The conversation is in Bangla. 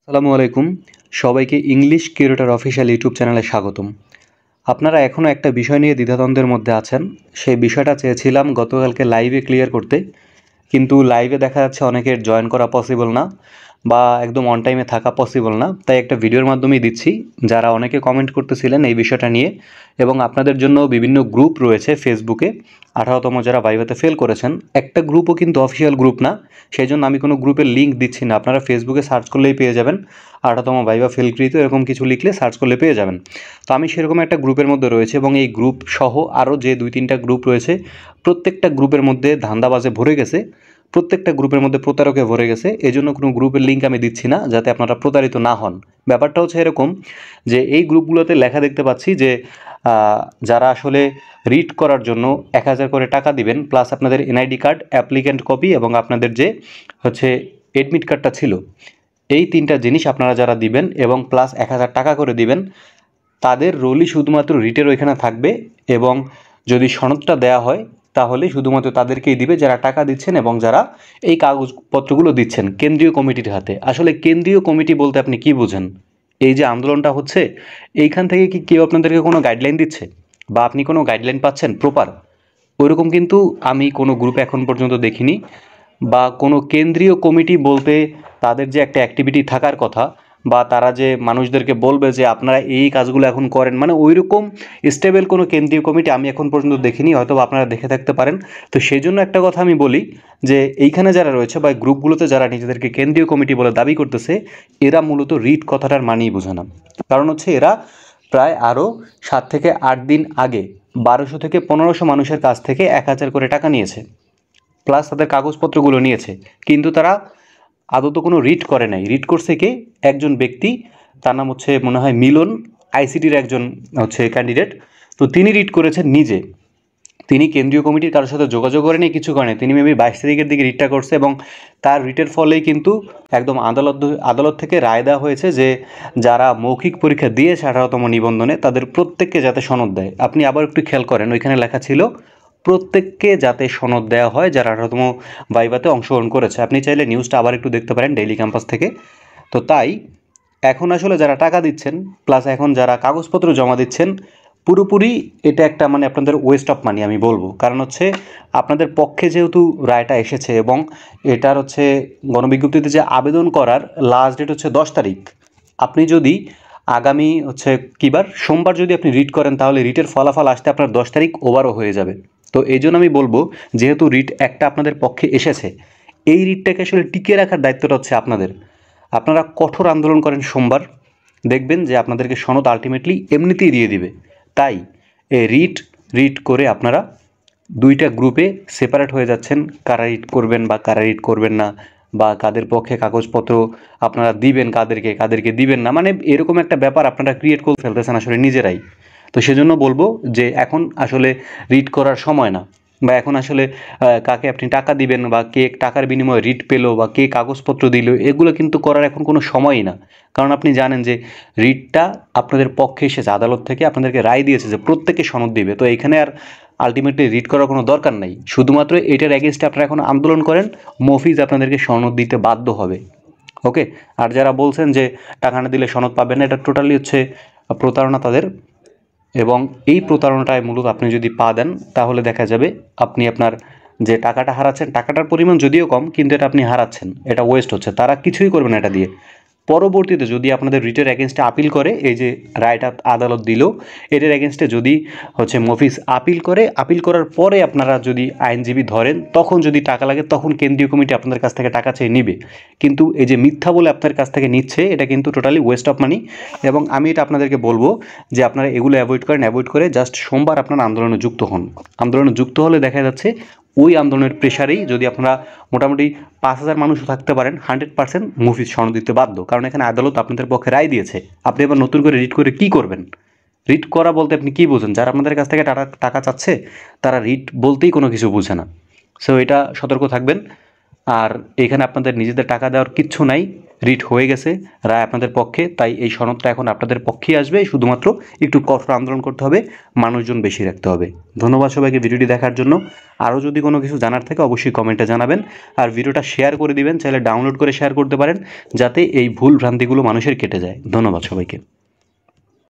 আসসালামু আলাইকুম। সবাইকে ইংলিশ কিউরেটর অফিসিয়াল ইউটিউব চ্যানেলে স্বাগতম। আপনারা এখনও একটা বিষয় নিয়ে দ্বিধাদ্বন্দ্বের মধ্যে আছেন। সেই বিষয়টা চেয়েছিলাম গতকালকে লাইভে ক্লিয়ার করতে, কিন্তু লাইভে দেখা যাচ্ছে অনেকের জয়েন করা পসিবল না বা একদম অন টাইমে থাকা পসিবল না। তাই একটা ভিডিওর মাধ্যমেই দিচ্ছি। যারা অনেকে কমেন্ট করতেছিলেন এই বিষয়টা নিয়ে, এবং আপনাদের জন্য বিভিন্ন গ্রুপ রয়েছে ফেসবুকে। 18তম যারা ভাইভাতে ফেল করেছেন, একটা গ্রুপও কিন্তু অফিসিয়াল গ্রুপ না, সেই জন্য আমি কোনো গ্রুপের লিঙ্ক দিচ্ছি না। আপনারা ফেসবুকে সার্চ করলেই পেয়ে যাবেন 18তম ভাইভা ফেলকৃত, এরকম কিছু লিখলে সার্চ করলে পেয়ে যাবেন। তো আমি সেরকম একটা গ্রুপের মধ্যে রয়েছে, এবং এই গ্রুপ সহ আরও যে 2-3টা গ্রুপ রয়েছে, প্রত্যেকটা গ্রুপের মধ্যে ধান্দাবাজে ভরে গেছে, প্রত্যেকটা গ্রুপের মধ্যে প্রতারকে ভরে গেছে। এই জন্য কোনো গ্রুপের লিঙ্ক আমি দিচ্ছি না, যাতে আপনারা প্রতারিত না হন। ব্যাপারটা হচ্ছে এরকম যে এই গ্রুপগুলোতে লেখা দেখতে পাচ্ছি যে যারা আসলে রিড করার জন্য 1000 করে টাকা দিবেন, প্লাস আপনাদের এনআইডি কার্ড, অ্যাপ্লিক্যান্ট কপি এবং আপনাদের যে হচ্ছে এডমিট কার্ডটা ছিল, এই 3টা জিনিস আপনারা যারা দিবেন এবং প্লাস 1000 টাকা করে দিবেন, তাদের রোলই শুধুমাত্র রিটের ওইখানে থাকবে। এবং যদি সনদটা দেওয়া হয় তাহলে শুধুমাত্র তাদেরকেই দিবে যারা টাকা দিচ্ছেন এবং যারা এই কাগজপত্রগুলো দিচ্ছেন কেন্দ্রীয় কমিটির হাতে। আসলে কেন্দ্রীয় কমিটি বলতে আপনি কি বুঝেন? এই যে আন্দোলনটা হচ্ছে, এইখান থেকে কি কেউ আপনাদেরকে কোনো গাইডলাইন দিচ্ছে বা আপনি কোনো গাইডলাইন পাচ্ছেন প্রপার? ওইরকম কিন্তু আমি কোনো গ্রুপে এখন পর্যন্ত দেখিনি। বা কোনো কেন্দ্রীয় কমিটি বলতে তাদের যে একটা অ্যাক্টিভিটি থাকার কথা, বা তারা যে মানুষদেরকে বলবে যে আপনারা এই কাজগুলো এখন করেন, মানে ওইরকম স্টেবল কোনো কেন্দ্রীয় কমিটি আমি এখন পর্যন্ত দেখিনি। হয়তো আপনারা দেখে থাকতে পারেন। তো সেই জন্য একটা কথা আমি বলি যে এইখানে যারা রয়েছে বা গ্রুপগুলোতে যারা নিজেদেরকে কেন্দ্রীয় কমিটি বলে দাবি করতেছে, এরা মূলত রিট কথাটার মানেই বোঝে না। কারণ হচ্ছে এরা প্রায় আরও 7 থেকে 8 দিন আগে 1200 থেকে 1500 মানুষের কাছ থেকে 1000 করে টাকা নিয়েছে, প্লাস তাদের কাগজপত্রগুলো নিয়েছে, কিন্তু তারা আদৌ কোনো রিট করে নাই। রিট করছে কে? একজন ব্যক্তি, তার নাম হচ্ছে মনে হয় মিলন, আইসিটির একজন হচ্ছে ক্যান্ডিডেট। তো তিনি রিট করেছেন নিজে। তিনি কেন্দ্রীয় কমিটির কারোর সাথে যোগাযোগ করেনি, কিছু করেনি। তিনি মেবি 22 তারিখের দিকে রিটটা করছে, এবং তার রিটের ফলেই কিন্তু একদম আদালত থেকে রায় দেওয়া হয়েছে যে যারা মৌখিক পরীক্ষা দিয়েছে 18তম নিবন্ধনে, তাদের প্রত্যেককে যাতে সনদ দেয়। আপনি আবার একটু খেয়াল করেন, ওইখানে লেখা ছিল প্রত্যেককে যাতে সনদ দেওয়া হয় যারা 18তম ভাইভাতে অংশগ্রহণ করেছে। আপনি চাইলে নিউজটা আবার একটু দেখতে পারেন ডেইলি ক্যাম্পাস থেকে। তো তাই এখন আসলে যারা টাকা দিচ্ছেন, প্লাস এখন যারা কাগজপত্র জমা দিচ্ছেন, পুরোপুরি এটা একটা মানে আপনাদের ওয়েস্ট অফ মানি আমি বলবো। কারণ হচ্ছে আপনাদের পক্ষে যেহেতু রায়টা এসেছে, এবং এটার হচ্ছে গণবিজ্ঞপ্তিতে যে আবেদন করার লাস্ট ডেট হচ্ছে 10 তারিখ। আপনি যদি আগামী হচ্ছে কিবার সোমবার যদি আপনি রিট করেন, তাহলে রিটের ফলাফল আসতে আপনার 10 তারিখ ওভারও হয়ে যাবে। তো এই জন্য আমি বলবো, যেহেতু রিট একটা আপনাদের পক্ষে এসেছে, এই রিটটাকে আসলে টিকিয়ে রাখার দায়িত্বটা হচ্ছে আপনাদের। আপনারা কঠোর আন্দোলন করেন সোমবার, দেখবেন যে আপনাদেরকে সনদ আলটিমেটলি এমনিতেই দিয়ে দিবে। তাই রিট রিট করে আপনারা 2টা গ্রুপে সেপারেট হয়ে যাচ্ছেন, কারা রিট করবেন বা কারা রিট করবেন না, বা কাদের পক্ষে কাগজপত্র আপনারা দিবেন, কাদেরকে দিবেন না, মানে এরকম একটা ব্যাপার আপনারা ক্রিয়েট করে ফেলতেছেন আসলে নিজেরাই। তো সেজন্য বলবো যে এখন আসলে রিট করার সময় না, বা এখন আসলে কাকে আপনি টাকা দিবেন বা কে টাকার বিনিময়ে রিট পেলো বা কে কাগজপত্র দিল, এগুলো কিন্তু করার এখন কোনো সময়ই না। কারণ আপনি জানেন যে রিটটা আপনাদের পক্ষে এসেছে, আদালত থেকে আপনাদেরকে রায় দিয়েছে যে প্রত্যেকে সনদ দিবে। তো এখানে আর আলটিমেটলি রিট করার কোনো দরকার নাই। শুধুমাত্র এটার এগেনস্টে আপনারা এখন আন্দোলন করেন, মফিজ আপনাদেরকে সনদ দিতে বাধ্য হবে। ওকে? আর যারা বলছেন যে টাকা না দিলে সনদ পাবেন না, এটা টোটালি হচ্ছে প্রতারণা তাদের। এবং এই প্রতারণাটায় মূলত আপনি যদি পা দেন, তাহলে দেখা যাবে আপনি আপনার যে টাকাটা হারাচ্ছেন, টাকাটার পরিমাণ যদিও কম, কিন্তু এটা আপনি হারাচ্ছেন, এটা ওয়েস্ট হচ্ছে। তারা কিছুই করবে না এটা দিয়ে। পরবর্তীতে যদি আপনাদের রিটের এগেনস্টে আপিল করে, এই যে রায়টা আদালত দিল, এটার এগেনস্টে যদি হচ্ছে মফিজ আপিল করে, আপিল করার পরে আপনারা যদি আইনজীবী ধরেন, তখন যদি টাকা লাগে, তখন কেন্দ্রীয় কমিটি আপনাদের কাছ থেকে টাকা চেয়ে নিবে। কিন্তু এই যে মিথ্যা বলে আপনার কাছ থেকে নিচ্ছে, এটা কিন্তু টোটালি ওয়েস্ট অফ মানি। এবং আমি এটা আপনাদেরকে বলবো যে আপনারা এগুলো অ্যাভয়েড করেন, অ্যাভয়েড করে জাস্ট সোমবার আপনারা আন্দোলনে যুক্ত হন। আন্দোলনে যুক্ত হলে দেখা যাচ্ছে ওই আন্দোলনের প্রেশারেই যদি আপনারা মোটামুটি 5000 মানুষও থাকতে পারেন, 100% মফিজ সনদ দিতে বাধ্য। কারণ এখানে আদালত আপনাদের পক্ষে রায় দিয়েছে। আপনি এবার নতুন করে রিট করে কি করবেন? রিট করা বলতে আপনি কি বোঝেন? যারা আপনাদের কাছ থেকে টাকা চাচ্ছে, তারা রিট বলতেই কোনো কিছু বোঝে না। সো এটা সতর্ক থাকবেন। আর এখানে আপনাদের নিজেদের টাকা দেওয়ার কিচ্ছু নাই, রিট হয়ে গেছে রায় আপনাদের পক্ষে, তাই এই সনদটা এখন আপনাদের পক্ষেই আসবে। শুধুমাত্র একটু কঠোর আন্দোলন করতে হবে, মানুষজন বেশি রাখতে হবে। ধন্যবাদ সবাইকে ভিডিওটি দেখার জন্য। আরও যদি কোনো কিছু জানার থাকে অবশ্যই কমেন্টে জানাবেন, আর ভিডিওটা শেয়ার করে দিবেন, চাইলে ডাউনলোড করে শেয়ার করতে পারেন, যাতে এই ভুল ভ্রান্তিগুলো মানুষের কেটে যায়। ধন্যবাদ সবাইকে।